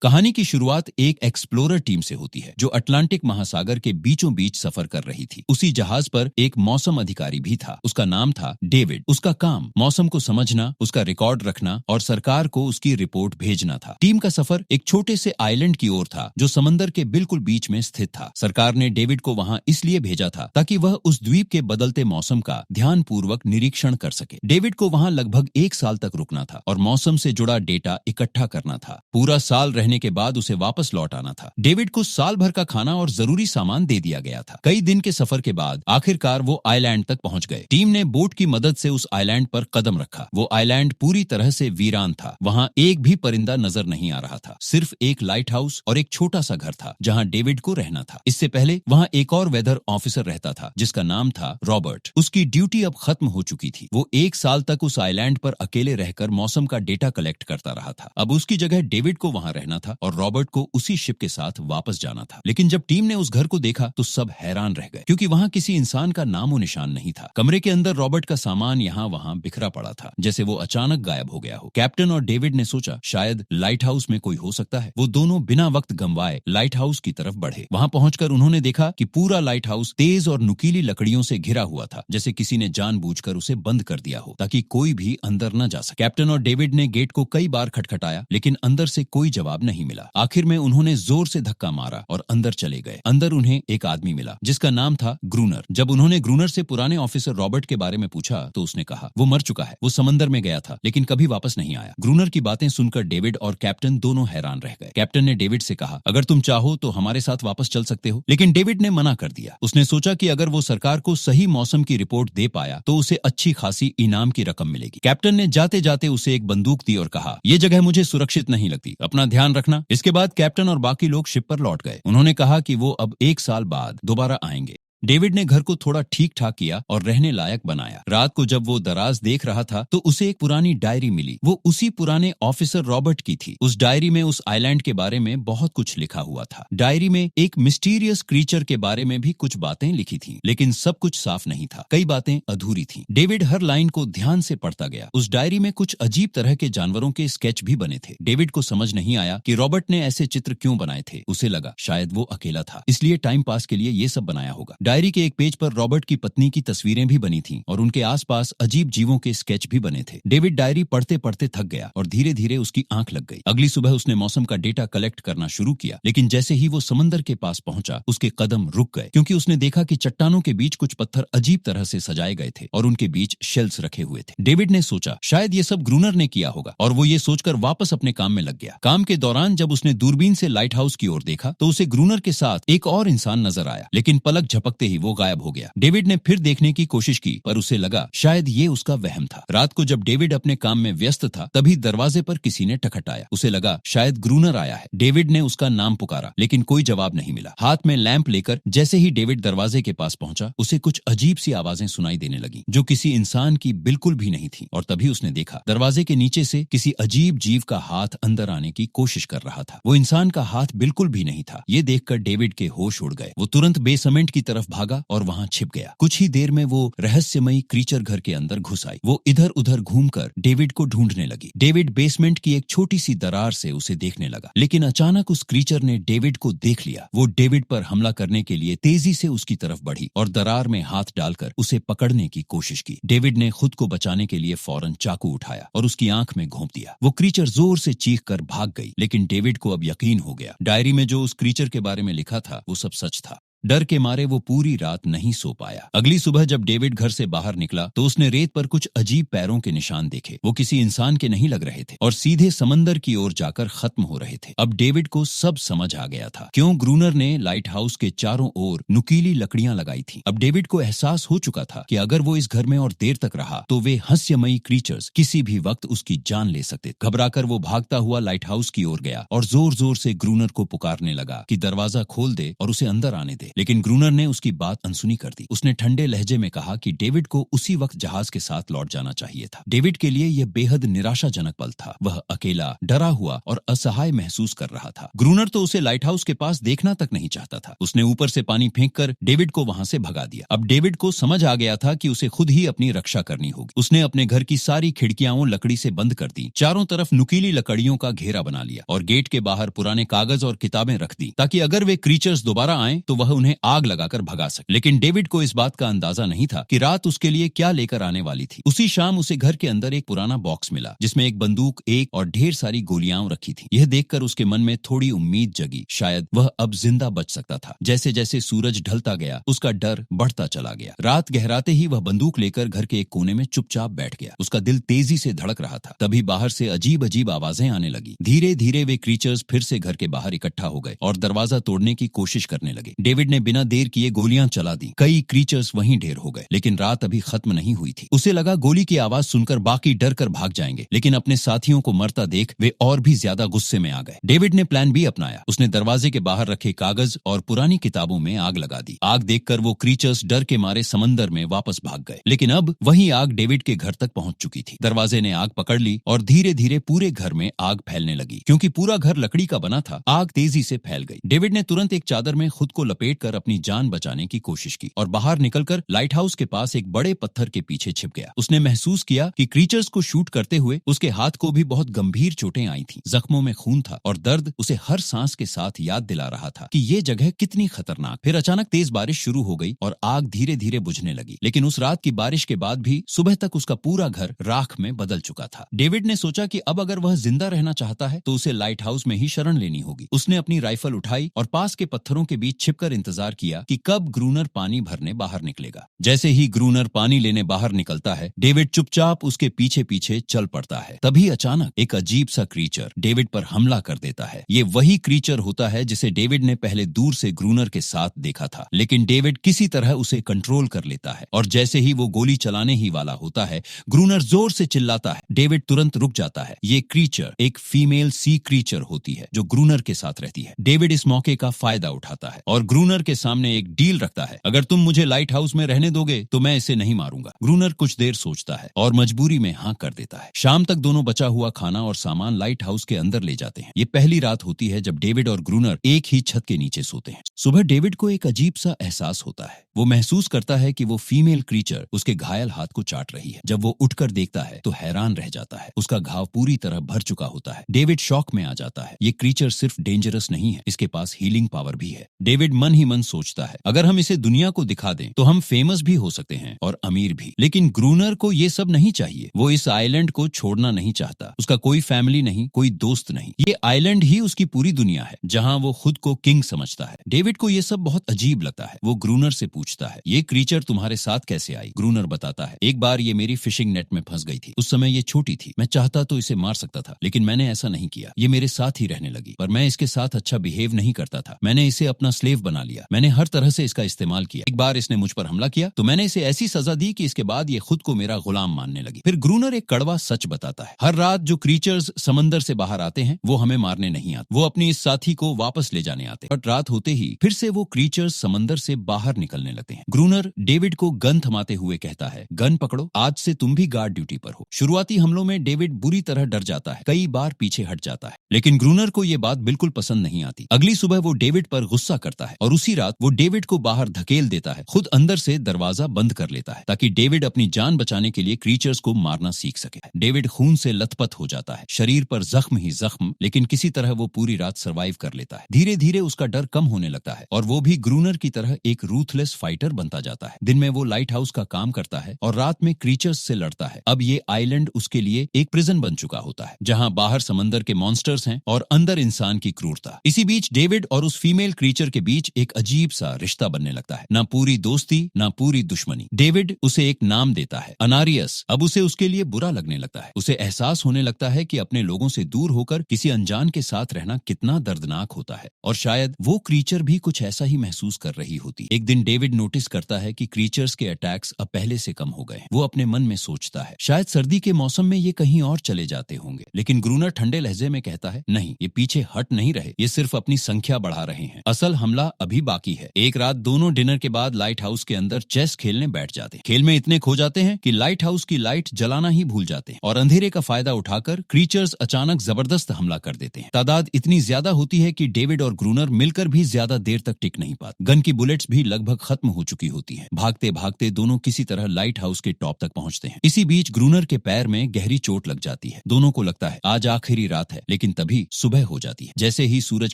कहानी की शुरुआत एक एक्सप्लोरर टीम से होती है जो अटलांटिक महासागर के बीचों बीच सफर कर रही थी। उसी जहाज पर एक मौसम अधिकारी भी था। उसका नाम था डेविड। उसका काम मौसम को समझना, उसका रिकॉर्ड रखना और सरकार को उसकी रिपोर्ट भेजना था। टीम का सफर एक छोटे से आइलैंड की ओर था जो समंदर के बिल्कुल बीच में स्थित था। सरकार ने डेविड को वहां इसलिए भेजा था ताकि वह उस द्वीप के बदलते मौसम का ध्यानपूर्वक निरीक्षण कर सके। डेविड को वहां लगभग 1 साल तक रुकना था और मौसम से जुड़ा डेटा इकट्ठा करना था। पूरा साल रहने के बाद उसे वापस लौट आना था। डेविड को साल भर का खाना और जरूरी सामान दे दिया गया था। कई दिन के सफर के बाद आखिरकार वो आइलैंड तक पहुंच गए। टीम ने बोट की मदद से उस आइलैंड पर कदम रखा। वो आइलैंड पूरी तरह से वीरान था। वहां एक भी परिंदा नजर नहीं आ रहा था। सिर्फ एक लाइट हाउस और एक छोटा सा घर था जहां डेविड को रहना था। इससे पहले वहां एक और वेदर ऑफिसर रहता था जिसका नाम था रॉबर्ट। उसकी ड्यूटी अब खत्म हो चुकी थी। वो 1 साल तक उस आइलैंड पर अकेले रहकर मौसम का डेटा कलेक्ट करता रहा था। अब उसकी जगह डेविड को वहां रहना था और रॉबर्ट को उसी शिप के साथ वापस जाना था। लेकिन जब टीम ने उस घर को देखा तो सब हैरान रह गए क्योंकि वहां किसी इंसान का नामो निशान नहीं था। कमरे के अंदर रॉबर्ट का सामान यहाँ वहां बिखरा पड़ा था जैसे वो अचानक गायब हो गया हो। कैप्टन और डेविड ने सोचा शायद लाइट हाउस में कोई हो सकता है। वो दोनों बिना वक्त गंवाए लाइट हाउस की तरफ बढ़े। वहां पहुंचकर उन्होंने देखा कि पूरा लाइट हाउस तेज और नुकीली लकड़ियों से घिरा हुआ था जैसे किसी ने जानबूझकर उसे बंद कर दिया हो ताकि कोई भी अंदर न जा सके। कैप्टन और डेविड ने गेट को कई बार खटखटाया लेकिन अंदर से कोई जवाब नहीं मिला। आखिर में उन्होंने जोर से धक्का मारा और अंदर चले गए। अंदर उन्हें एक आदमी मिला जिसका नाम था ग्रूनर। जब उन्होंने ग्रूनर से पुराने ऑफिसर रॉबर्ट के बारे में पूछा तो उसने कहा वो मर चुका है। वो समंदर में गया था लेकिन कभी वापस नहीं आया। ग्रूनर की बातें सुनकर डेविड और कैप्टन दोनों हैरान रह गए। कैप्टन ने डेविड से कहा अगर तुम चाहो तो हमारे साथ वापस चल सकते हो, लेकिन डेविड ने मना कर दिया। उसने सोचा कि अगर वो सरकार को सही मौसम की रिपोर्ट दे पाया तो उसे अच्छी खासी इनाम की रकम मिलेगी। कैप्टन ने जाते जाते उसे एक बंदूक दी और कहा ये जगह मुझे सुरक्षित नहीं लगती, अपना ध्यान रखना। इसके बाद कैप्टन और बाकी लोग शिप पर लौट गए। उन्होंने कहा कि वो अब 1 साल बाद दोबारा आएंगे। डेविड ने घर को थोड़ा ठीक ठाक किया और रहने लायक बनाया। रात को जब वो दराज देख रहा था तो उसे एक पुरानी डायरी मिली। वो उसी पुराने ऑफिसर रॉबर्ट की थी। उस डायरी में उस आइलैंड के बारे में बहुत कुछ लिखा हुआ था। डायरी में एक मिस्टीरियस क्रीचर के बारे में भी कुछ बातें लिखी थी लेकिन सब कुछ साफ नहीं था। कई बातें अधूरी थी। डेविड हर लाइन को ध्यान से पढ़ता गया। उस डायरी में कुछ अजीब तरह के जानवरों के स्केच भी बने थे। डेविड को समझ नहीं आया कि रॉबर्ट ने ऐसे चित्र क्यों बनाए थे। उसे लगा शायद वो अकेला था इसलिए टाइम पास के लिए ये सब बनाया होगा। डायरी के एक पेज पर रॉबर्ट की पत्नी की तस्वीरें भी बनी थीं और उनके आसपास अजीब जीवों के स्केच भी बने थे। डेविड डायरी पढ़ते पढ़ते थक गया और धीरे धीरे उसकी आंख लग गई। अगली सुबह उसने मौसम का डेटा कलेक्ट करना शुरू किया लेकिन जैसे ही वो समंदर के पास पहुंचा उसके कदम रुक गए क्योंकि उसने देखा कि चट्टानों के बीच कुछ पत्थर अजीब तरह से सजाए गए थे और उनके बीच शेल्स रखे हुए थे। डेविड ने सोचा शायद ये सब ग्रूनर ने किया होगा और वो ये सोचकर वापस अपने काम में लग गया। काम के दौरान जब उसने दूरबीन से लाइट हाउस की ओर देखा तो उसे ग्रूनर के साथ एक और इंसान नजर आया लेकिन पलक झपकते ही वो गायब हो गया। डेविड ने फिर देखने की कोशिश की पर उसे लगा शायद ये उसका वहम था। रात को जब डेविड अपने काम में व्यस्त था तभी दरवाजे पर किसी ने ठखठाया। उसे लगा शायद ग्रूनर आया है। डेविड ने उसका नाम पुकारा लेकिन कोई जवाब नहीं मिला। हाथ में लैंप लेकर जैसे ही डेविड दरवाजे के पास पहुंचा उसे कुछ अजीब सी आवाजें सुनाई देने लगी जो किसी इंसान की बिल्कुल भी नहीं थी। और तभी उसने देखा दरवाजे के नीचे से किसी अजीब जीव का हाथ अंदर आने की कोशिश कर रहा था। वो इंसान का हाथ बिल्कुल भी नहीं था। ये देखकर डेविड के होश उड़ गए। वो तुरंत बेसमेंट की तरफ भागा और वहां छिप गया। कुछ ही देर में वो रहस्यमयी क्रीचर घर के अंदर घुस आई। वो इधर उधर घूमकर डेविड को ढूंढने लगी। डेविड बेसमेंट की एक छोटी सी दरार से उसे देखने लगा लेकिन अचानक उस क्रीचर ने डेविड को देख लिया। वो डेविड पर हमला करने के लिए तेजी से उसकी तरफ बढ़ी और दरार में हाथ डालकर उसे पकड़ने की कोशिश की। डेविड ने खुद को बचाने के लिए फौरन चाकू उठाया और उसकी आंख में घोंप दिया। वो क्रीचर जोर से चीख कर भाग गई लेकिन डेविड को अब यकीन हो गया डायरी में जो उस क्रीचर के बारे में लिखा था वो सब सच था। डर के मारे वो पूरी रात नहीं सो पाया। अगली सुबह जब डेविड घर से बाहर निकला तो उसने रेत पर कुछ अजीब पैरों के निशान देखे। वो किसी इंसान के नहीं लग रहे थे और सीधे समंदर की ओर जाकर खत्म हो रहे थे। अब डेविड को सब समझ आ गया था क्यों ग्रूनर ने लाइट हाउस के चारों ओर नुकीली लकड़ियां लगाई थी। अब डेविड को एहसास हो चुका था कि अगर वो इस घर में और देर तक रहा तो वे हास्यमयी क्रीचर्स किसी भी वक्त उसकी जान ले सकते। घबराकर वो भागता हुआ लाइट हाउस की ओर गया और जोर जोर से ग्रूनर को पुकारने लगा कि दरवाजा खोल दे और उसे अंदर आने दे। लेकिन ग्रूनर ने उसकी बात अनसुनी कर दी। उसने ठंडे लहजे में कहा कि डेविड को उसी वक्त जहाज के साथ लौट जाना चाहिए था। डेविड के लिए यह बेहद निराशाजनक पल था। वह अकेला, डरा हुआ और असहाय महसूस कर रहा था। ग्रूनर तो उसे लाइट हाउस के पास देखना तक नहीं चाहता था। उसने ऊपर से पानी फेंककर डेविड को वहां से भगा दिया। अब डेविड को समझ आ गया था कि उसे खुद ही अपनी रक्षा करनी होगी। उसने अपने घर की सारी खिड़कियां लकड़ी से बंद कर दी, चारों तरफ नुकीली लकड़ियों का घेरा बना लिया और गेट के बाहर पुराने कागज और किताबें रख दी ताकि अगर वे क्रीचर्स दोबारा आएं तो वह उन्हें आग लगाकर भगा सके। लेकिन डेविड को इस बात का अंदाजा नहीं था कि रात उसके लिए क्या लेकर आने वाली थी। उसी शाम उसे घर के अंदर एक पुराना बॉक्स मिला जिसमें एक बंदूक, एक और ढेर सारी गोलियां रखी थी। यह देखकर उसके मन में थोड़ी उम्मीद जगी, शायद वह अब जिंदा बच सकता था। जैसे जैसे सूरज ढलता गया उसका डर बढ़ता चला गया। रात गहराते ही वह बंदूक लेकर घर के एक कोने में चुपचाप बैठ गया। उसका दिल तेजी से धड़क रहा था। तभी बाहर से अजीब अजीब आवाजें आने लगी। धीरे धीरे वे क्रीचर्स फिर से घर के बाहर इकट्ठा हो गए और दरवाजा तोड़ने की कोशिश करने लगे। डेविड ने बिना देर किए गोलियां चला दी। कई क्रीचर्स वहीं ढेर हो गए, लेकिन रात अभी खत्म नहीं हुई थी। उसे लगा गोली की आवाज सुनकर बाकी डर कर भाग जाएंगे, लेकिन अपने साथियों को मरता देख वे और भी ज्यादा गुस्से में आ गए। डेविड ने प्लान बी अपनाया। उसने दरवाजे के बाहर रखे कागज और पुरानी किताबों में आग लगा दी। आग देखकर वो क्रीचर्स डर के मारे समंदर में वापस भाग गए, लेकिन अब वही आग डेविड के घर तक पहुंच चुकी थी। दरवाजे ने आग पकड़ ली और धीरे धीरे पूरे घर में आग फैलने लगी। क्योंकि पूरा घर लकड़ी का बना था, आग तेजी से फैल गई। डेविड ने तुरंत एक चादर में खुद को लपेटकर अपनी जान बचाने की कोशिश की और बाहर निकलकर लाइट हाउस के पास एक बड़े पत्थर के पीछे छिप गया। उसने महसूस किया कि क्रीचर्स को शूट करते हुए उसके हाथ को भी बहुत गंभीर चोटें आई थीं। जख्मों में खून था और दर्द उसे हर सांस के साथ याद दिला रहा था कि ये जगह कितनी खतरनाक। फिर अचानक तेज बारिश शुरू हो गई और आग धीरे धीरे बुझने लगी। लेकिन उस रात की बारिश के बाद भी सुबह तक उसका पूरा घर राख में बदल चुका था। डेविड ने सोचा कि अब अगर वह जिंदा रहना चाहता है तो उसे लाइट हाउस में ही शरण लेनी होगी। उसने अपनी राइफल उठाई और पास के पत्थरों के बीच छिपकर इंतजार किया कि कब ग्रूनर पानी भरने बाहर निकलेगा। जैसे ही ग्रूनर पानी लेने बाहर निकलता है, डेविड चुपचाप उसके पीछे पीछे चल पड़ता है। तभी अचानक एक अजीब सा क्रीचर डेविड पर हमला कर देता है। ये वही क्रीचर होता है जिसे डेविड ने पहले दूर से ग्रूनर के साथ देखा था, लेकिन डेविड किसी तरह उसे कंट्रोल कर लेता है और जैसे ही वो गोली चलाने ही वाला होता है, ग्रूनर जोर से चिल्लाता है। डेविड तुरंत रुक जाता है। ये क्रीचर एक फीमेल सी क्रीचर होती है जो ग्रूनर के साथ रहती है। डेविड इस मौके का फायदा उठाता है और ग्रूनर के सामने एक डील रखता है। अगर तुम मुझे लाइट हाउस में रहने दोगे तो मैं इसे नहीं मारूंगा। ग्रूनर कुछ देर सोचता है और मजबूरी में हाँ कर देता है। शाम तक दोनों बचा हुआ खाना और सामान लाइट हाउस के अंदर ले जाते हैं। ये पहली रात होती है जब डेविड और ग्रूनर एक ही छत के नीचे सोते हैं। सुबह डेविड को एक अजीब सा एहसास होता है। वो महसूस करता है कि वो फीमेल क्रीचर उसके घायल हाथ को चाट रही है। जब वो उठकर देखता है तो हैरान रह जाता है। उसका घाव पूरी तरह भर चुका होता है। डेविड शॉक में आ जाता है। ये क्रीचर सिर्फ डेंजरस नहीं है, इसके पास हीलिंग पावर भी है। डेविड मन ही मन सोचता है, अगर हम इसे दुनिया को दिखा दें तो हम फेमस भी हो सकते हैं और अमीर भी। लेकिन ग्रूनर को ये सब नहीं चाहिए। वो इस आइलैंड को छोड़ना नहीं चाहता। उसका कोई फैमिली नहीं, कोई दोस्त नहीं। ये आइलैंड ही उसकी पूरी दुनिया है जहाँ वो खुद को किंग समझता है। डेविड को ये सब बहुत अजीब लगता है। वो ग्रूनर से पूछता है, ये क्रीचर तुम्हारे साथ कैसे आई? ग्रूनर बताता है, एक बार ये मेरी फिशिंग नेट में फंस गई थी। उस समय ये छोटी थी। मैं चाहता तो इसे मार सकता था, लेकिन मैंने ऐसा नहीं किया। ये मेरे साथ ही रहने लगी, पर मैं इसके साथ अच्छा बिहेव नहीं करता था। मैंने इसे अपना स्लेव बना लिया। मैंने हर तरह से इसका इस्तेमाल किया। एक बार इसने मुझ पर हमला किया तो मैंने इसे ऐसी सजा दी कि इसके बाद ये खुद को मेरा गुलाम मानने लगी। फिर ग्रूनर एक कड़वा सच बताता है, हर रात जो क्रीचर्स समंदर से बाहर आते हैं वो हमें मारने नहीं आते। वो अपनी इस साथी को वापस ले जाने आते। बट रात होते ही फिर से वो क्रीचर्स समंदर से बाहर निकलने लगते हैं। ग्रूनर डेविड को गन थमाते हुए कहता है, गन पकड़ो, आज से तुम भी गार्ड ड्यूटी पर हो। शुरुआती हमलों में डेविड बुरी तरह डर जाता है, कई बार पीछे हट जाता है, लेकिन ग्रूनर को ये बात बिल्कुल पसंद नहीं आती। अगली सुबह वो डेविड पर गुस्सा करता है और उसी रात वो डेविड को बाहर धकेल देता है। खुद अंदर से दरवाजा बंद कर लेता है ताकि डेविड अपनी जान बचाने के लिए क्रीचर्स को मारना सीख सके। डेविड खून से लथपथ हो जाता है, शरीर पर जख्म ही जख्म, लेकिन किसी तरह वो पूरी रात सर्वाइव कर लेता है। धीरे धीरे उसका डर कम होने लगता है और वो भी ग्रूनर की तरह एक रूथलेस फाइटर बनता जाता है। दिन में वो लाइट हाउस का काम करता है और रात में क्रीचर्स से लड़ता है। अब ये आइलैंड उसके लिए एक प्रिजन बन चुका होता है, जहाँ बाहर समंदर के मॉन्स्टर्स हैं और अंदर इंसान की क्रूरता। इसी बीच डेविड और उस फीमेल क्रीचर के बीच एक अजीब सा रिश्ता बनने लगता है, ना पूरी दोस्ती ना पूरी दुश्मनी। डेविड उसे एक नाम देता है, अनारियस। अब उसे उसके लिए बुरा लगने लगता है। उसे एहसास होने लगता है कि अपने लोगों से दूर होकर किसी अनजान के साथ रहना कितना दर्दनाक होता है, और शायद वो क्रीचर भी कुछ ऐसा ही महसूस कर रही होती। एक दिन डेविड नोटिस करता है कि क्रीचर्स के अटैक्स अब पहले से कम हो गए। वो अपने मन में सोचता है, शायद सर्दी के मौसम में ये कहीं और चले जाते होंगे। लेकिन ग्रूनर ठंडे लहजे में कहता है, नहीं, ये पीछे हट नहीं रहे, ये सिर्फ अपनी संख्या बढ़ा रहे हैं। असल हमला अभी बाकी है। एक रात दोनों डिनर के बाद लाइट हाउस के अंदर चेस खेलने बैठ जाते हैं। खेल में इतने खो जाते हैं कि लाइट हाउस की लाइट जलाना ही भूल जाते हैं और अंधेरे का फायदा उठाकर क्रीचर्स अचानक जबरदस्त हमला कर देते हैं। तादाद इतनी ज्यादा होती है कि डेविड और ग्रूनर मिलकर भी ज्यादा देर तक टिक नहीं पाते। गन की बुलेट्स भी लगभग खत्म हो चुकी होती हैं। भागते भागते दोनों किसी तरह लाइट हाउस के टॉप तक पहुंचते हैं। इसी बीच ग्रूनर के पैर में गहरी चोट लग जाती है। दोनों को लगता है आज आखिरी रात है, लेकिन तभी सुबह हो जाती है। जैसे ही सूरज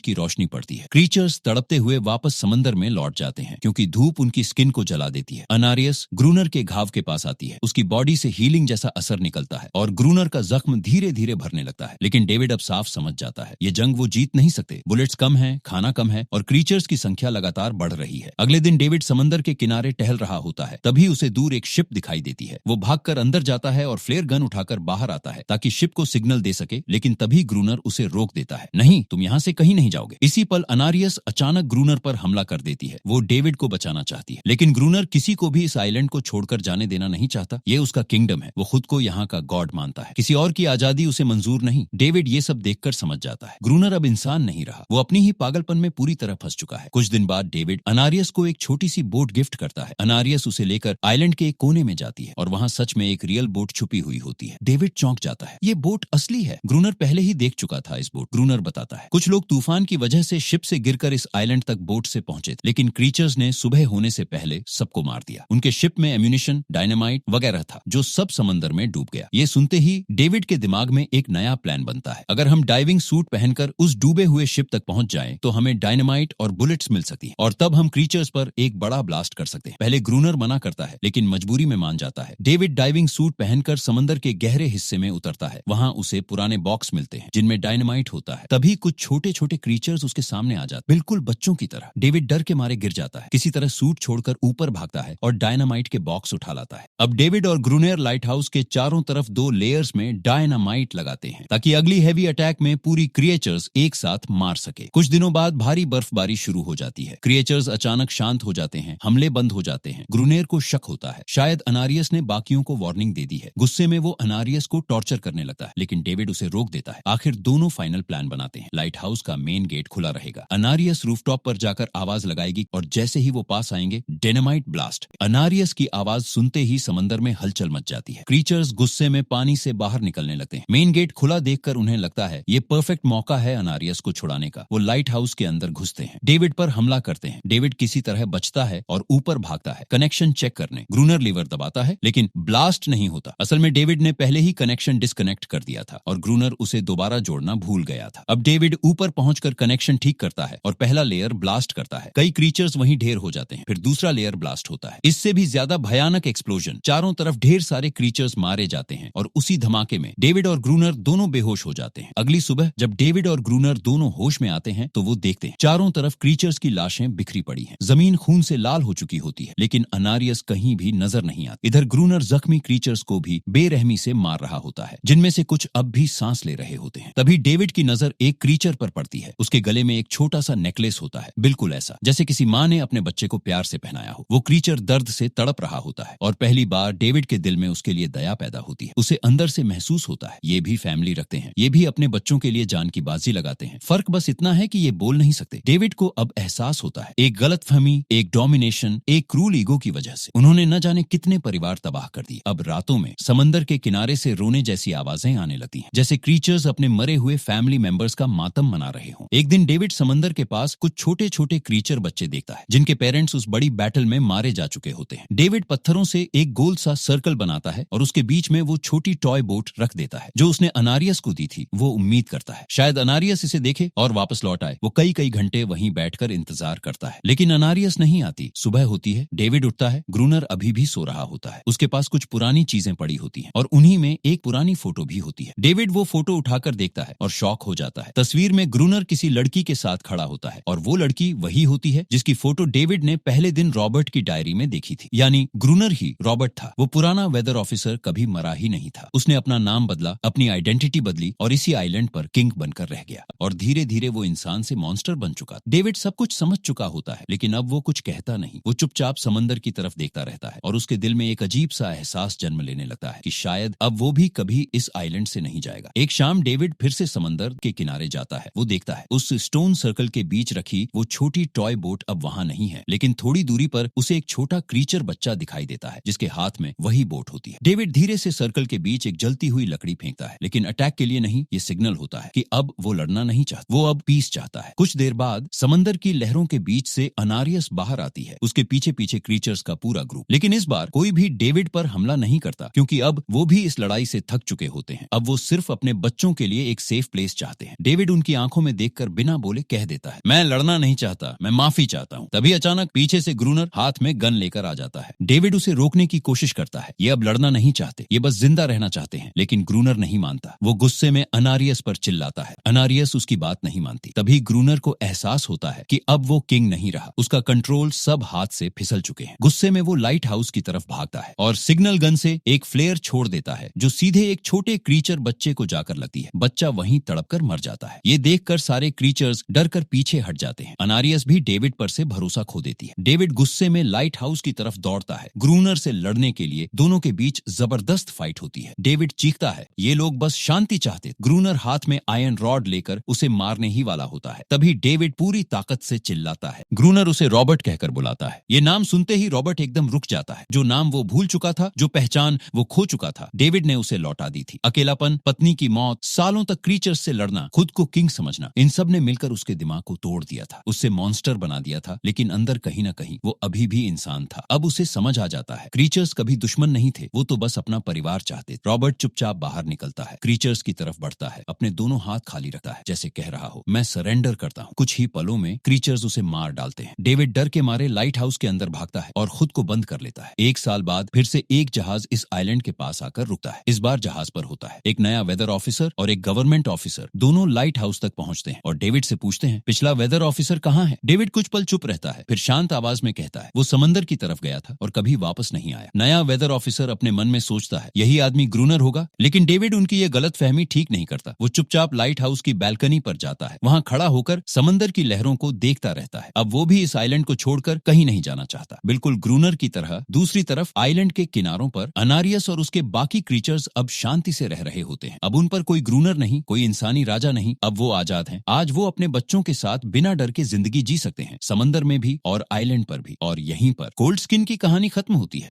की रोशनी पड़ती है, क्रीचर्स तड़पते हुए वापस समंदर में लौट जाते हैं क्योंकि धूप उनकी स्किन को जला देती है। अनारियस ग्रूनर के घाव के पास आती है। उसकी बॉडी से हीलिंग जैसा असर निकलता है और ग्रूनर का जख्म धीरे धीरे भरने लगता है। लेकिन डेविड अब साफ समझ जाता है ये जंग वो जीत नहीं सकते। बुलेट्स कम है, खाना कम है और क्रीचर्स की संख्या लगातार बढ़ रही है। अगले दिन डेविड समंदर के किनारे टहल रहा होता है, तभी उसे दूर एक शिप दिखाई देती है। वो भागकर अंदर जाता है और फ्लेयर गन उठाकर बाहर आता है ताकि शिप को सिग्नल दे सके, लेकिन तभी ग्रूनर उसे रोक देता है। नहीं, तुम यहाँ से कहीं नहीं जाओगे। इसी पल अनारियस अचानक ग्रूनर पर हमला कर देती है। वो डेविड को बचाना चाहती है, लेकिन ग्रूनर किसी को भी इस आइलैंड को छोड़कर जाने देना नहीं चाहता। ये उसका किंगडम है, वो खुद को यहाँ का गॉड मानता है। किसी और की आजादी उसे मंजूर नहीं। डेविड ये सब देखकर समझ जाता है ग्रूनर अब इंसान नहीं रहा, वो अपनी ही पागलपन में पूरी तरह फंस चुका है। कुछ दिन बाद डेविड अनारियस को एक छोटी सी बोट गिफ्ट करता है। अनारियस उसे लेकर आइलैंड के एक कोने में जाती है और वहाँ सच में एक रियल बोट छुपी हुई होती है। डेविड चौंक जाता है, ये बोट असली है। ग्रूनर पहले ही देख चुका था इस बोट। ग्रूनर बताता है कुछ लोग तूफान की वजह से शिप से गिरकर इस आइलैंड तक बोट से पहुंचे थे, लेकिन क्रीचर्स ने सुबह होने से पहले सबको मार दिया। उनके शिप में एम्यूनिशन, डायनामाइट वगैरह था जो सब समंदर में डूब गया। ये सुनते ही डेविड के दिमाग में एक नया प्लान बनता है। अगर हम डाइविंग सूट पहनकर उस डूबे हुए शिप तक पहुंच जाएं, तो हमें डायनामाइट और बुलेट्स मिल सकती हैं और तब हम क्रीचर्स पर एक बड़ा ब्लास्ट कर सकते हैं। पहले ग्रूनर मना करता है, लेकिन मजबूरी में मान जाता है। डेविड डाइविंग सूट पहनकर समंदर के गहरे हिस्से में उतरता है। वहाँ उसे पुराने बॉक्स मिलते हैं जिनमें डायनामाइट होता है। तभी कुछ छोटे छोटे क्रीचर्स उसके सामने आ जाते, बिल्कुल बच्चों की तरह। डेविड डर के मारे गिर जाता है, किसी तरह सूट छोड़कर ऊपर भागता है और डायनामाइट के बॉक्स उठा लाता है। अब डेविड और ग्रूनर लाइट हाउस के चारों तरफ 2 लेयर्स में डायनामाइट लगाते हैं ताकि अगली हैवी अटैक में पूरी क्रिएचर्स एक साथ मार सके। कुछ दिनों बाद भारी बर्फबारी शुरू हो जाती है। क्रिएचर्स अचानक शांत हो जाते हैं, हमले बंद हो जाते हैं। ग्रूनर को शक होता है शायद अनारियस ने बाकियों को वार्निंग दे दी है। गुस्से में वो अनारियस को टॉर्चर करने लगता है, लेकिन डेविड उसे रोक देता है। आखिर दोनों फाइनल प्लान बनाते हैं। लाइट हाउस का मेन गेट खुला रहेगा। अनारियस रूफटॉप पर जाकर आवाज लगाएगी और जैसे ही वो पास आएंगे, डायनामाइट ब्लास्ट। अनारियस की आवाज सुनते ही समंदर में हलचल मच जाती है। क्रीचर्स गुस्से में पानी से बाहर निकलने लगते हैं। मेन गेट खुला देखकर उन्हें लगता है ये परफेक्ट मौका है अनारियस को छुड़ाने का। वो लाइट हाउस के अंदर घुसते हैं, डेविड पर हमला करते हैं। डेविड किसी तरह बचता है और ऊपर भागता है कनेक्शन चेक करने। ग्रूनर लीवर दबाता है, लेकिन ब्लास्ट नहीं होता। असल में डेविड ने पहले ही कनेक्शन डिस्कनेक्ट कर दिया था और ग्रूनर उसे दोबारा जोड़ना भूल गया था। अब डेविड ऊपर पहुंचकर कनेक्शन ठीक करता है और पहला लेयर ब्लास्ट करता है। कई क्रीचर्स वहीं ढेर हो जाते हैं। फिर दूसरा लेयर ब्लास्ट होता है। इससे भी ज्यादा भयानक एक्सप्लोजन। चारों तरफ ढेर सारे क्रीचर्स मारे जाते हैं और उसी धमाके में डेविड और ग्रूनर दोनों बेहोश हो जाते हैं। अगली सुबह जब डेविड और ग्रूनर दोनों होश में आते हैं तो वो देखते हैं चारों तरफ क्रीचर्स की लाशें बिखरी पड़ी हैं। जमीन खून से लाल हो चुकी होती है, लेकिन अनारियस कहीं भी नजर नहीं आता। इधर ग्रूनर जख्मी क्रीचर्स को भी बेरहमी से मार रहा होता है, जिनमें से कुछ अब भी सांस ले रहे होते हैं। तभी डेविड की नजर एक क्रीचर पर पड़ती है। उसके गले में एक छोटा सा नेकलेस होता है, बिल्कुल ऐसा जैसे किसी माँ ने अपने बच्चे को प्यार से पहनाया हो। वो क्रीचर दर्द से तड़प रहा होता है और पहली बार डेविड के दिल में उसके लिए दया पैदा होती है। उसे अंदर से महसूस होता है ये भी फैमिली रखते हैं, ये भी अपने बच्चों के लिए जान की बाजी लगाते हैं। फर्क बस इतना है कि ये बोल नहीं सकते। डेविड को अब एहसास होता है एक गलतफहमी, एक डोमिनेशन, एक क्रूल ईगो की वजह से उन्होंने न जाने कितने परिवार तबाह कर दिए। अब रातों में समंदर के किनारे से रोने जैसी आवाजें आने लगती हैं, जैसे क्रीचर्स अपने मरे हुए फैमिली मेंबर्स का मातम मना रहे हों। एक दिन डेविड समंदर के पास कुछ छोटे छोटे क्रीचर बच्चे देखता है जिनके पेरेंट्स उस बड़ी बैटल में मारे जा चुके होते हैं। डेविड पत्थरों से एक गोल सा सर्कल बनाता है और उसके बीच में वो छोटी टॉय बोट रख देता है जो उसने अनारियस को दी थी। वो उम्मीद करता है शायद अनारियस इसे देखे और वापस लौट आए। वो कई कई घंटे वहीं बैठकर इंतजार करता है, लेकिन अनारियस नहीं आती। सुबह होती है, डेविड उठता है। ग्रूनर अभी भी सो रहा होता है। उसके पास कुछ पुरानी चीजें पड़ी होती हैं और उन्हीं में एक पुरानी फोटो भी होती है। डेविड वो फोटो उठाकर देखता है और शॉक हो जाता है। तस्वीर में ग्रूनर किसी लड़की के साथ खड़ा होता है और वो लड़की वही होती है जिसकी फोटो डेविड ने पहले दिन रॉबर्ट की डायरी में देखी थी। यानी ग्रूनर ही रॉबर्ट था। वो पुराना वेदर ऑफिसर कभी मरा ही नहीं था। उसने अपना नाम बदला, अपनी आइडेंटिटी बदली और इसी आइलैंड पर किंग बनकर रह गया और धीरे धीरे वो इंसान से मॉन्स्टर बन चुका। डेविड सब कुछ समझ चुका होता है, लेकिन अब वो कुछ कहता नहीं। वो चुपचाप समंदर की तरफ देखता रहता है और उसके दिल में एक अजीब सा एहसास जन्म लेने लगता है कि शायद अब वो भी कभी इस आइलैंड से नहीं जाएगा। एक शाम डेविड फिर से समंदर के किनारे जाता है। वो देखता है उस स्टोन सर्कल के बीच रखी वो छोटी छोटी टॉय बोट अब वहां नहीं है, लेकिन थोड़ी दूरी पर उसे एक छोटा क्रीचर बच्चा दिखाई देता है जिसके हाथ में वही बोट होती है। डेविड धीरे से सर्कल के बीच एक जलती हुई लकड़ी फेंकता है, लेकिन अटैक के लिए नहीं, ये सिग्नल होता है कि अब वो लड़ना नहीं चाहता, वो अब पीस चाहता है। कुछ देर बाद समंदर की लहरों के बीच से अनारियस बाहर आती है, उसके पीछे पीछे क्रीचर्स का पूरा ग्रुप। लेकिन इस बार कोई भी डेविड पर हमला नहीं करता, क्योंकि अब वो भी इस लड़ाई से थक चुके होते हैं। अब वो सिर्फ अपने बच्चों के लिए एक सेफ प्लेस चाहते हैं। डेविड उनकी आंखों में देखकर बिना बोले कह देता है, मैं लड़ना नहीं चाहता, मैं माफी चाहता हूँ। तभी अचानक पीछे से ग्रूनर हाथ में गन लेकर आ जाता है। डेविड उसे रोकने की कोशिश करता है, ये अब लड़ना नहीं चाहते, ये बस जिंदा रहना चाहते हैं। लेकिन ग्रूनर नहीं मानता, वो गुस्से में अनारियस पर चिल्लाता है। अनारियस उसकी बात नहीं मानती। तभी ग्रूनर को एहसास होता है कि अब वो किंग नहीं रहा, उसका कंट्रोल सब हाथ से फिसल चुके हैं। गुस्से में वो लाइट हाउस की तरफ भागता है और सिग्नल गन से एक फ्लेयर छोड़ देता है जो सीधे एक छोटे क्रीचर बच्चे को जाकर लगती है। बच्चा वहीं तड़पकर मर जाता है। ये देखकर सारे क्रीचर्स डर कर पीछे हट जाते हैं। अनारियस भी डेविड पर से भरोसा खो देती है। डेविड गुस्से में लाइट हाउस की तरफ दौड़ता है। ग्रूनर से लड़ने के लिए दोनों के बीच जबरदस्त फाइट होती है। डेविड चीखता है, ये लोग बस शांति चाहते। ग्रूनर हाथ में आयरन रॉड लेकर उसे मारने ही वाला होता है। तभी डेविड पूरी ताकत से चिल्लाता है। ग्रूनर उसे रॉबर्ट कहकर बुलाता है। ये नाम सुनते ही रॉबर्ट एकदम रुक जाता है। जो नाम वो भूल चुका था, जो पहचान वो खो चुका था, डेविड ने उसे लौटा दी थी। अकेलापन, पत्नी की मौत, सालों तक क्रीचर्स से लड़ना, खुद को किंग समझना, इन सब ने मिलकर उसके दिमाग को तोड़ दिया था, उससे मॉन्स्टर बना दिया था। लेकिन अंदर कहीं ना कहीं वो अभी भी इंसान था। अब उसे समझ आ जाता है, क्रीचर्स कभी दुश्मन नहीं थे, वो तो बस अपना परिवार चाहते। रॉबर्ट चुपचाप बाहर निकलता है, क्रीचर्स की तरफ बढ़ता है, अपने दोनों हाथ खाली रखता है, जैसे कह रहा हो, मैं सरेंडर करता हूँ। कुछ ही पलों में क्रीचर्स उसे मार डालते हैं। डेविड डर के मारे लाइट हाउस के अंदर भागता है और खुद को बंद कर लेता है। 1 साल बाद फिर से एक जहाज इस आइलैंड के पास आकर रुकता है। इस बार जहाज पर होता है एक नया वेदर ऑफिसर और एक गवर्नमेंट ऑफिसर। दोनों लाइट हाउस तक पहुंचते हैं और डेविड से पूछते हैं, पिछला वेदर ऑफिसर कहाँ है? डेविड कुछ पल चुप रहता है, फिर शांत आवाज में कहता है, वो समंदर की तरफ गया था और कभी वापस नहीं आया। नया वेदर ऑफिसर अपने मन में सोचता है, यही आदमी ग्रूनर होगा। लेकिन डेविड उनकी ये गलतफहमी ठीक नहीं करता। वो चुपचाप लाइट हाउस की बैल्कनी पर जाता है, वहां खड़ा होकर समंदर की लहरों को देखता रहता है। अब वो भी इस आइलैंड को छोड़कर कहीं नहीं जाना चाहता। बिल्कुल ग्रूनर की तरह दूसरी तरफ आइलैंड के किनारों पर अनारियस और उसके बाकी क्रीचर्स अब शांति से रह रहे होते हैं। अब उन पर कोई ग्रूनर नहीं, कोई इंसानी राजा नहीं। अब वो आजाद हैं। आज वो अपने बच्चों के साथ बिना डर के जिंदगी जी सकते हैं, समंदर में भी और आइलैंड पर भी। और यहीं पर कोल्ड स्किन की कहानी खत्म होती है।